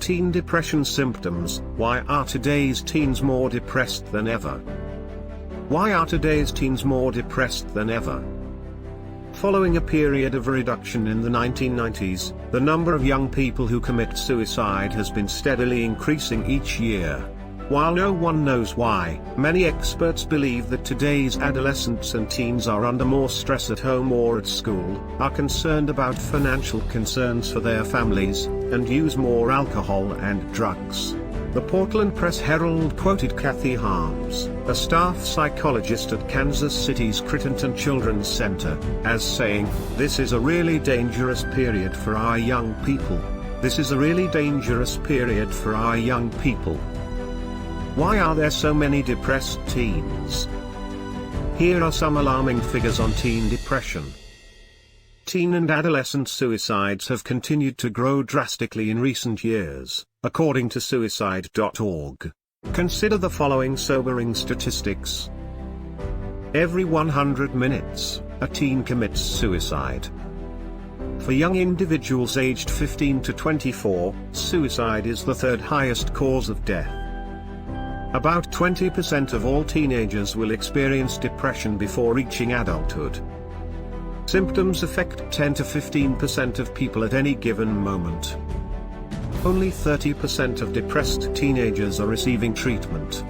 Teen depression symptoms. Why are today's teens more depressed than ever? Why are today's teens more depressed than ever? Following a period of reduction in the 1990s, the number of young people who commit suicide has been steadily increasing each year. While no one knows why, many experts believe that today's adolescents and teens are under more stress at home or at school, are concerned about financial concerns for their families, and use more alcohol and drugs. The Portland Press Herald quoted Kathy Harms, a staff psychologist at Kansas City's Crittenton Children's Center, as saying, "This is a really dangerous period for our young people. This is a really dangerous period for our young people." Why are there so many depressed teens? Here are some alarming figures on teen depression. Teen and adolescent suicides have continued to grow drastically in recent years, according to suicide.org. Consider the following sobering statistics. Every 100 minutes, a teen commits suicide. For young individuals aged 15 to 24, suicide is the third highest cause of death. About 20% of all teenagers will experience depression before reaching adulthood. Symptoms affect 10 to 15% of people at any given moment. Only 30% of depressed teenagers are receiving treatment.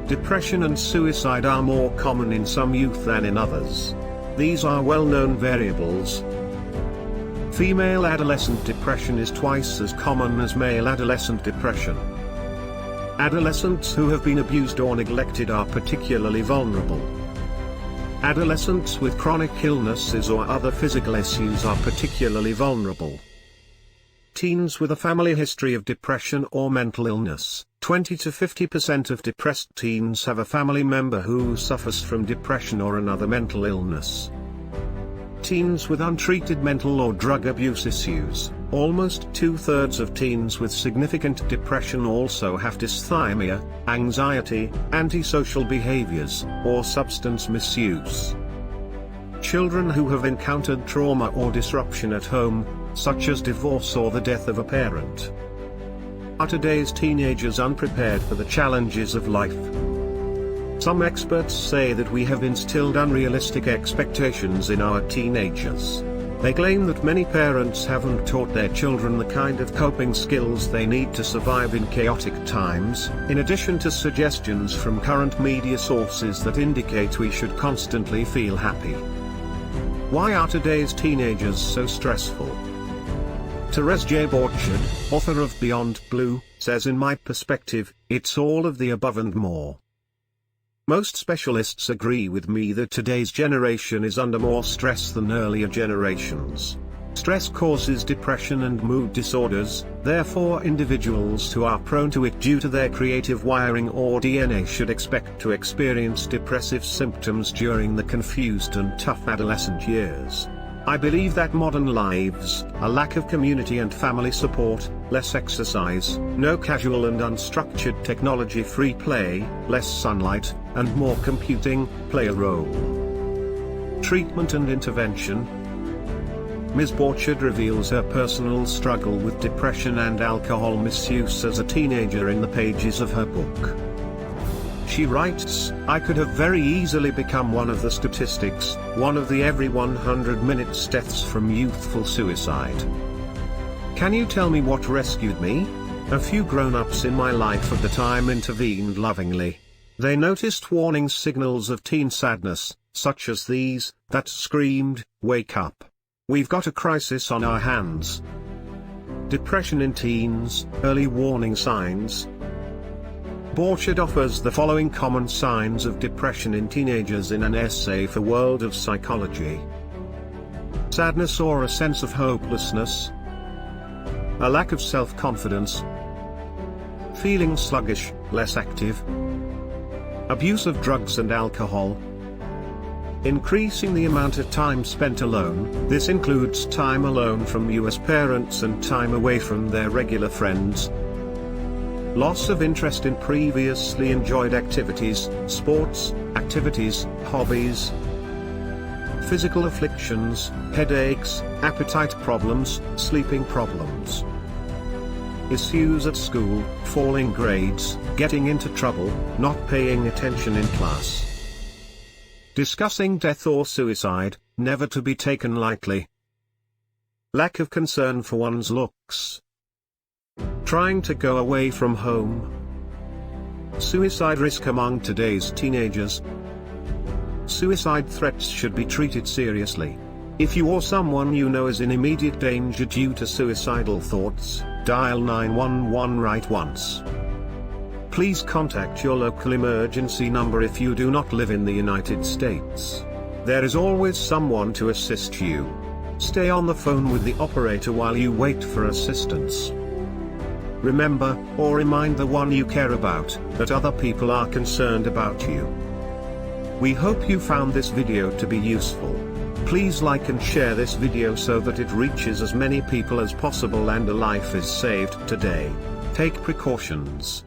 Depression and suicide are more common in some youth than in others. These are well-known variables. Female adolescent depression is twice as common as male adolescent depression. Adolescents who have been abused or neglected are particularly vulnerable. Adolescents with chronic illnesses or other physical issues are particularly vulnerable. Teens with a family history of depression or mental illness. 20 to 50% of depressed teens have a family member who suffers from depression or another mental illness. Teens with untreated mental or drug abuse issues. Almost 2/3 of teens with significant depression also have dysthymia, anxiety, antisocial behaviors, or substance misuse. Children who have encountered trauma or disruption at home, such as divorce or the death of a parent. Are today's teenagers unprepared for the challenges of life? Some experts say that we have instilled unrealistic expectations in our teenagers. They claim that many parents haven't taught their children the kind of coping skills they need to survive in chaotic times, in addition to suggestions from current media sources that indicate we should constantly feel happy. Why are today's teenagers so stressful? Therese J. Borchard, author of Beyond Blue, says, "In my perspective, it's all of the above and more." Most specialists agree with me that today's generation is under more stress than earlier generations. Stress causes depression and mood disorders, therefore individuals who are prone to it due to their creative wiring or DNA should expect to experience depressive symptoms during the confused and tough adolescent years. I believe that modern lives, a lack of community and family support, less exercise, no casual and unstructured technology-free play, less sunlight, and more computing, play a role. Treatment and intervention. Ms. Borchard reveals her personal struggle with depression and alcohol misuse as a teenager in the pages of her book. She writes, "I could have very easily become one of the statistics, one of the every 100 minutes deaths from youthful suicide. Can you tell me what rescued me? A few grown-ups in my life at the time intervened lovingly. They noticed warning signals of teen sadness, such as these, that screamed, 'Wake up. We've got a crisis on our hands.' Depression in teens, early warning signs." Borchard offers the following common signs of depression in teenagers in an essay for World of Psychology. Sadness or a sense of hopelessness. A lack of self-confidence. Feeling sluggish, less active. Abuse of drugs and alcohol. Increasing the amount of time spent alone. This includes time alone from US parents and time away from their regular friends. Loss of interest in previously enjoyed activities, sports, activities, hobbies. Physical afflictions, headaches, appetite problems, sleeping problems. issues at school, falling grades, getting into trouble, not paying attention in class. Discussing death or suicide, never to be taken lightly. Lack of concern for one's looks. Trying to go away from home. Suicide risk among today's teenagers. Suicide threats should be treated seriously. If you or someone you know is in immediate danger due to suicidal thoughts, dial 911 right once. Please contact your local emergency number if you do not live in the United States. There is always someone to assist you. Stay on the phone with the operator while you wait for assistance. Remember, or remind the one you care about, that other people are concerned about you. We hope you found this video to be useful. Please like and share this video so that it reaches as many people as possible and a life is saved today. Take precautions.